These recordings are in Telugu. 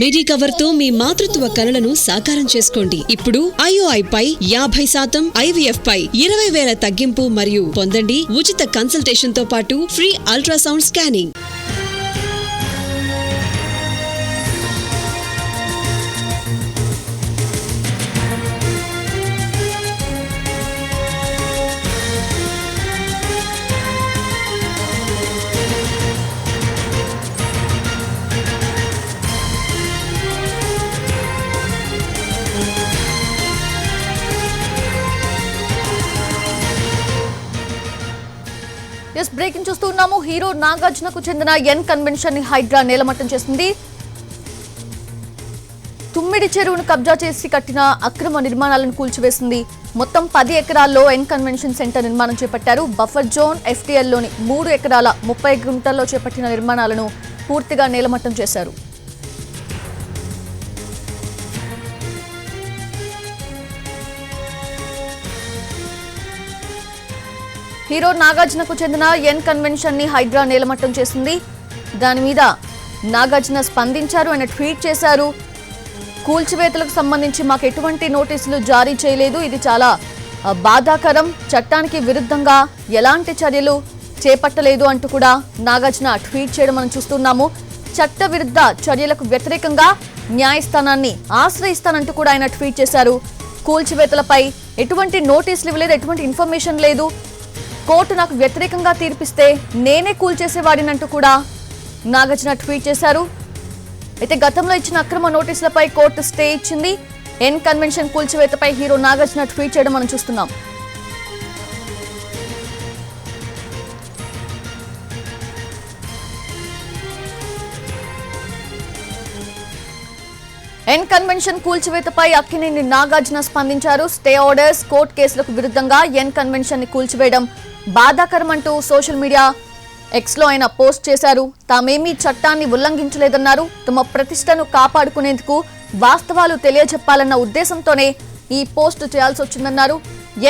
మిడి కవర్ తో మీ మాతృత్వ కలలను సాకారం చేసుకోండి. ఇప్పుడు IOI పై 50%, IVF పై 20,000 తగ్గింపు మరియు పొందండి ఉచిత కన్సల్టేషన్ తో పాటు ఫ్రీ అల్ట్రాసౌండ్ స్కానింగ్. బ్రేకింగ్ చూస్తున్నాము. హీరో నాగార్జునకు చెందిన ఎన్ కన్వెన్షన్ ని హైడ్రా నేలమట్టం చేసింది. తుమ్మిడి చెరువును కబ్జా చేసి కట్టిన అక్రమ నిర్మాణాలను కూల్చివేసింది. మొత్తం 10 ఎకరాల్లో ఎన్ కన్వెన్షన్ సెంటర్ నిర్మాణం చేపట్టారు. బఫర్ జోన్ FTL లోని 3 ఎకరాల 30 గుంటల్లో చేపట్టిన నిర్మాణాలను పూర్తిగా నేలమట్టం చేశారు. హీరో నాగార్జునకు చెందిన ఎన్ కన్వెన్షన్ ని హైడ్రా నేలమట్టం చేసింది. దాని మీద నాగార్జున స్పందించారు, ఆయన ట్వీట్ చేశారు. కూల్చివేతలకు సంబంధించి మాకు ఎటువంటి నోటీసులు జారీ చేయలేదు, ఇది చాలా బాధాకరం, చట్టానికి విరుద్ధంగా ఎలాంటి చర్యలు చేపట్టలేదు అంటూ కూడా నాగార్జున ట్వీట్ చేయడం మనం చూస్తున్నాము. చట్ట విరుద్ధ చర్యలకు వ్యతిరేకంగా న్యాయస్థానాన్ని ఆశ్రయిస్తానంటూ కూడా ఆయన ట్వీట్ చేశారు. కూల్చివేతలపై ఎటువంటి నోటీసులు ఇవ్వలేదు, ఎటువంటి ఇన్ఫర్మేషన్ లేదు, కోర్టు నాకు వ్యతిరేకంగా తీర్పిస్తే నేనే కూల్చేసేవాడినంటూ కూడా నాగార్జున ట్వీట్ చేశారు. అయితే గతంలో ఇచ్చిన అక్రమ నోటీసులపై కోర్టు స్టే ఇచ్చింది. ఎన్ కన్వెన్షన్ కూల్చివేతపై హీరో నాగార్జున ట్వీట్ చేయడం మనం చూస్తున్నాం. ఎన్ కన్వెన్షన్ కూల్చివేతపై అక్కినేని నాగార్జున స్పందించారు. స్టే ఆర్డర్స్, కోర్టు కేసులకు విరుద్ధంగా ఎన్ కన్వెన్షన్ ని కూల్చివేయడం బాధాకరమంటూ సోషల్ మీడియా ఎక్స్లో ఆయన పోస్ట్ చేశారు. తామేమీ చట్టాన్ని ఉల్లంఘించలేదన్నారు. తమ ప్రతిష్టను కాపాడుకునేందుకు వాస్తవాలు తెలియజెప్పాలన్న ఉద్దేశంతోనే ఈ పోస్ట్ చేయాల్సి వచ్చిందన్నారు.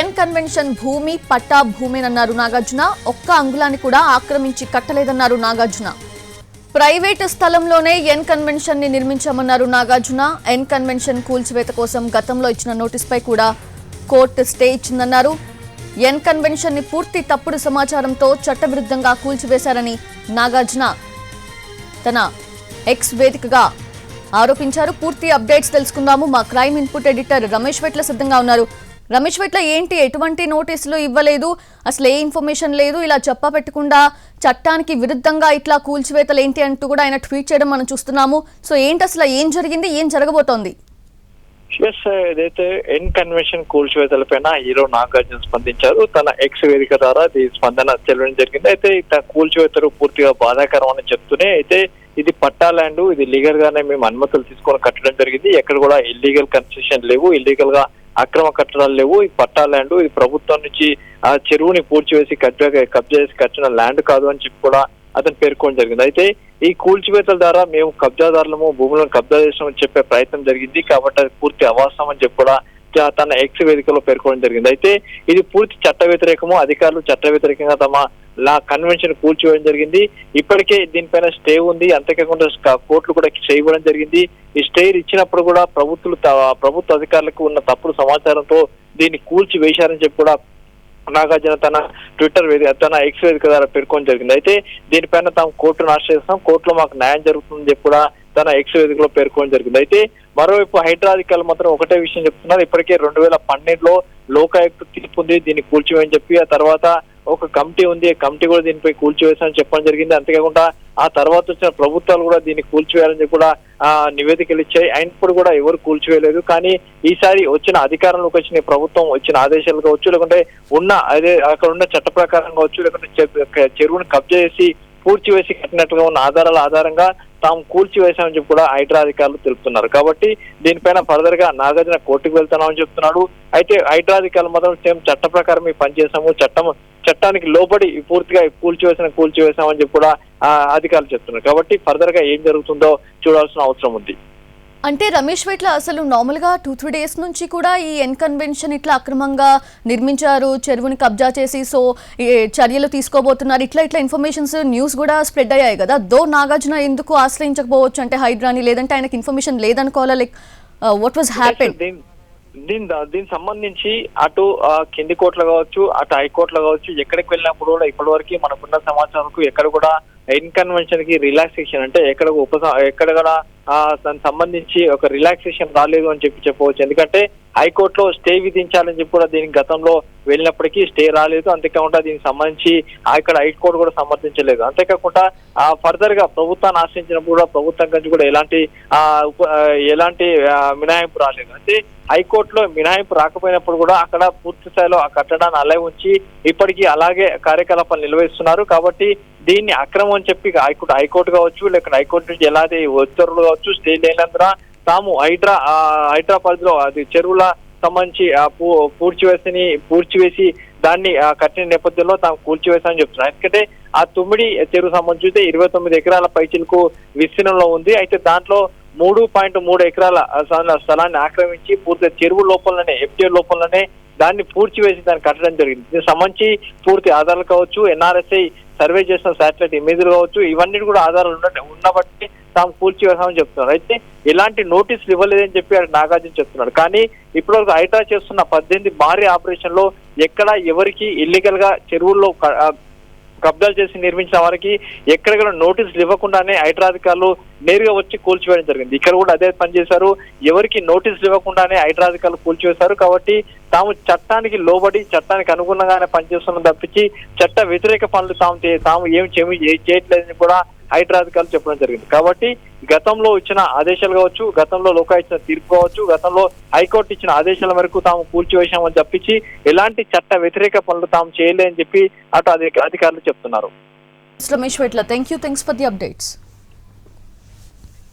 ఎన్ కన్వెన్షన్ భూమి పట్టా భూమేనన్నారు నాగార్జున. ఒక్క అంగుళాన్ని కూడా ఆక్రమించి కట్టలేదన్నారు నాగార్జున. ప్రైవేటు స్థలంలోనే ఎన్ కన్వెన్షన్ ని నిర్మించామన్నారు నాగార్జున. ఎన్ కన్వెన్షన్ కూల్చివేత కోసం గతంలో ఇచ్చిన నోటీసుపై కూడా కోర్టు స్టే ఇచ్చిందన్నారు. ఎన్ కన్వెన్షన్ ని పూర్తి తప్పుడు సమాచారంతో చట్టవిరుద్ధంగా కూల్చివేశారని నాగార్జున తన ఎక్స్ వేదికగా ఆరోపించారు. పూర్తి అప్డేట్స్ తెలుసుకుందాము. మా క్రైమ్ ఇన్పుట్ ఎడిటర్ రమేష్ వెట్ల సిద్ధంగా ఉన్నారు. రమేష్ వెట్ల, ఏంటి, ఎటువంటి నోటీసులు ఇవ్వలేదు, అసలు ఏ ఇన్ఫర్మేషన్ లేదు, ఇలా చెప్పపెట్టకుండా చట్టానికి విరుద్ధంగా ఇట్లా కూల్చివేతలు ఏంటి అంటూ కూడా ఆయన ట్వీట్ చేయడం మనం చూస్తున్నాము. సో ఏంటి అసలు, ఏం జరిగింది, ఏం జరగబోతోంది? ఏదైతే ఎన్ కన్వెన్షన్ కూల్చివేతలపైన హీరో నాగార్జున స్పందించారు. తన ఎక్స్ వేదిక ద్వారా స్పందన తెలియడం జరిగింది. అయితే కూల్చివేతలు పూర్తిగా బాధాకరం అని చెప్తూనే, అయితే ఇది పట్టా ల్యాండ్, ఇది లీగల్ గానే మేము అనుమతులు తీసుకొని కట్టడం జరిగింది, ఎక్కడ కూడా ఇల్లీగల్ కన్స్ట్రక్షన్ లేవు, ఇల్లీగల్ గా అక్రమ కట్టడాలు లేవు, ఈ పట్టా ల్యాండ్ ఇది ప్రభుత్వం నుంచి ఆ చెరువుని పూడ్చివేసి కబ్జా చేసి కట్టిన ల్యాండ్ కాదు అని చెప్పి కూడా అతను పేర్కొనడం జరిగింది. అయితే ఈ కూల్చివేతల ద్వారా మేము కబ్జాదారులము భూములను కబ్జా చేసామని చెప్పే ప్రయత్నం జరిగింది, కాబట్టి అది పూర్తి అవాస్తవం అని చెప్పి కూడా తన ఎక్స్ వేదికలో పేర్కొనడం జరిగింది. అయితే ఇది పూర్తి చట్ట వ్యతిరేకము, అధికారులు చట్ట వ్యతిరేకంగా తమ కన్వెన్షన్ కూల్చివేయడం జరిగింది. ఇప్పటికే దీనిపైన స్టే ఉంది, అంతేకాకుండా కోర్టులు కూడా స్టే ఇవ్వడం జరిగింది. ఈ స్టే ఇచ్చినప్పుడు కూడా ప్రభుత్వ అధికారులకు ఉన్న తప్పుడు సమాచారంతో దీన్ని కూల్చివేశారని చెప్పి కూడా నాగార్జున తన ట్విట్టర్ తన ఎక్స్ వేదిక ద్వారా పేర్కొనడం జరిగింది. అయితే దీనిపైన తాము కోర్టును ఆశ్రయిస్తాం, కోర్టులో మాకు న్యాయం జరుగుతుందని చెప్పి కూడా తన ఎక్స్ వేదికలో పేర్కొనడం జరిగింది. అయితే మరోవైపు హైడ్రా అధికారులు మాత్రం ఒకటే విషయం చెప్తున్నారు. ఇప్పటికే 2012లో లోకాయుక్త తీర్పు ఉంది దీన్ని కూల్చివేయని చెప్పి, ఆ తర్వాత ఒక కమిటీ ఉంది, కమిటీ కూడా దీనిపై కూల్చివేశారని చెప్పడం జరిగింది. అంతేకాకుండా ఆ తర్వాత వచ్చిన ప్రభుత్వాలు కూడా దీన్ని కూల్చివేయాలని చెప్పి కూడా నివేదికలు ఇచ్చాయి. అయినప్పుడు కూడా ఎవరు కూల్చివేయలేదు. కానీ ఈసారి వచ్చిన అధికారంలోకి వచ్చిన ప్రభుత్వం వచ్చిన ఆదేశాలు కావచ్చు, లేకుంటే అక్కడ ఉన్న చట్ట ప్రకారం కావచ్చు, లేకుంటే చెరువును కబ్జా చేసి పూడ్చివేసి కట్టినట్టుగా ఉన్న ఆధారాల ఆధారంగా తాము కూల్చివేశామని చెప్పి కూడా హైడ్రా అధికారులు తెలుపుతున్నారు. కాబట్టి దీనిపైన ఫర్దర్ గా నాగార్జున కోర్టుకు వెళ్తున్నామని చెప్తున్నాడు. అయితే హైడ్రా అధికారులు మాత్రం సేమ్ చట్ట ప్రకారం పనిచేసాము, చట్టానికి లోబడి పూర్తిగా కూల్చివేశామని చెప్పి కూడా అధికారులు చెప్తున్నారు. కాబట్టి ఫర్దర్ గా ఏం జరుగుతుందో చూడాల్సిన అవసరం ఉంది. అంటే రమేష్ వైట్ల అసలు నార్మల్గా 2-3 డేస్ నుంచి కూడా ఈ ఎన్ కన్వెన్షన్ ఇట్లా అక్రమంగా నిర్మించారు, చెరువుని కబ్జా చేసి సో చర్యలు తీసుకోబోతున్నారు, ఇట్లా ఇన్ఫర్మేషన్స్ న్యూస్ కూడా స్ప్రెడ్ అయ్యాయి కదా. నాగార్జున ఎందుకు ఆశ్రయించకపోవచ్చు అంటే హైడ్రాని, లేదంటే ఆయనకి ఇన్ఫర్మేషన్ లేదనుకోవాలా, లైక్ వాట్ వాజ్ హ్యాపెన్? దీనికి సంబంధించి అటు కింది కోర్టులో కావచ్చు, అటు హైకోర్టులో కావచ్చు, ఎక్కడికి వెళ్ళినప్పుడు కూడా ఇప్పటి వరకు మనకున్న సమాచారంకు ఎక్కడ కూడా ఇన్కన్వెన్షన్ కి రిలాక్సేషన్ అంటే ఎక్కడ కూడా దానికి సంబంధించి ఒక రిలాక్సేషన్ రాలేదు అని చెప్పవచ్చు. ఎందుకంటే హైకోర్టులో స్టే విధించాలని చెప్పి కూడా దీనికి గతంలో వెళ్ళినప్పటికీ స్టే రాలేదు. అంతేకాకుండా దీనికి సంబంధించి ఇక్కడ హైకోర్టు కూడా సమర్థించలేదు. అంతేకాకుండా ఫర్దర్ గా ప్రభుత్వాన్ని ఆశ్రయించినప్పుడు కూడా ప్రభుత్వం నుంచి కూడా ఎలాంటి మినహాయింపు రాలేదు. అంటే హైకోర్టులో మినహాయింపు రాకపోయినప్పుడు కూడా అక్కడ పూర్తి స్థాయిలో ఆ కట్టడాన్ని అలాగే ఉంచి ఇప్పటికీ అలాగే కార్యకలాపాలు నిర్వహిస్తున్నారు. కాబట్టి దీన్ని అక్రమం అని చెప్పి హైకోర్టు కావచ్చు, లేకపోతే హైకోర్టు నుంచి ఎలాంటి ఉత్తర్వులు కావచ్చు స్టే లేనందున తాము హైడ్రా పరిధిలో అది చెరువుల సంబంధించి పూడ్చివేసి దాన్ని కట్టిన నేపథ్యంలో తాము కూల్చివేశామని చెప్తున్నారు. ఎందుకంటే ఆ తుమ్మిడి చెరువు సంబంధించి 29 ఎకరాల పైచిలకు విస్తీర్ణంలో ఉంది. అయితే దాంట్లో 3.3 ఎకరాల స్థలాన్ని ఆక్రమించి పూర్తి చెరువు లోపలనే FTL లోపలనే దాన్ని పూడ్చివేసి దాన్ని కట్టడం జరిగింది. దీనికి సంబంధించి పూర్తి ఆధారాలు కావచ్చు, NRSI సర్వే చేసిన శాటిలైట్ ఇమేజ్లు కావచ్చు, ఇవన్నీ కూడా ఆధారాలు ఉన్నబట్టి తాము కూల్చివేశామని చెప్తున్నారు. అయితే ఎలాంటి నోటీసులు ఇవ్వలేదని చెప్పి నాగార్జున చెప్తున్నాడు. కానీ ఇప్పటివరకు హైడ్రా చేస్తున్న 18 భారీ ఆపరేషన్ లో ఎక్కడ ఎవరికి ఇల్లీగల్ గా చెరువుల్లో కబ్జాలు చేసి నిర్మించిన వారికి ఎక్కడ నోటీసులు ఇవ్వకుండానే హైడ్రా అధికారులు నేరుగా వచ్చి కూల్చివేయడం జరిగింది. ఇక్కడ కూడా అదే పని చేశారు. ఎవరికి నోటీసులు ఇవ్వకుండానే హైడ్రా అధికారులు కూల్చివేశారు. కాబట్టి తాము చట్టానికి లోబడి చట్టానికి అనుగుణంగానే పనిచేస్తున్న తప్పించి చట్ట వ్యతిరేక పనులు తాము ఏమి చేయట్లేదని కూడా హైడ్రా అధికారులు చెప్పడం జరిగింది. కాబట్టి గతంలో ఇచ్చిన ఆదేశాలు కావచ్చు, గతంలో లోకా ఇచ్చిన తీర్పు కావచ్చు, గతంలో హైకోర్టు ఇచ్చిన ఆదేశాల మేరకు తాము కూల్చివేశామని తప్పించి ఎలాంటి చట్ట వ్యతిరేక పనులు తాము చేయలేదని చెప్పి అటు అధికారులు చెప్తున్నారు. Ramesh Vaitla, thanks for the updates.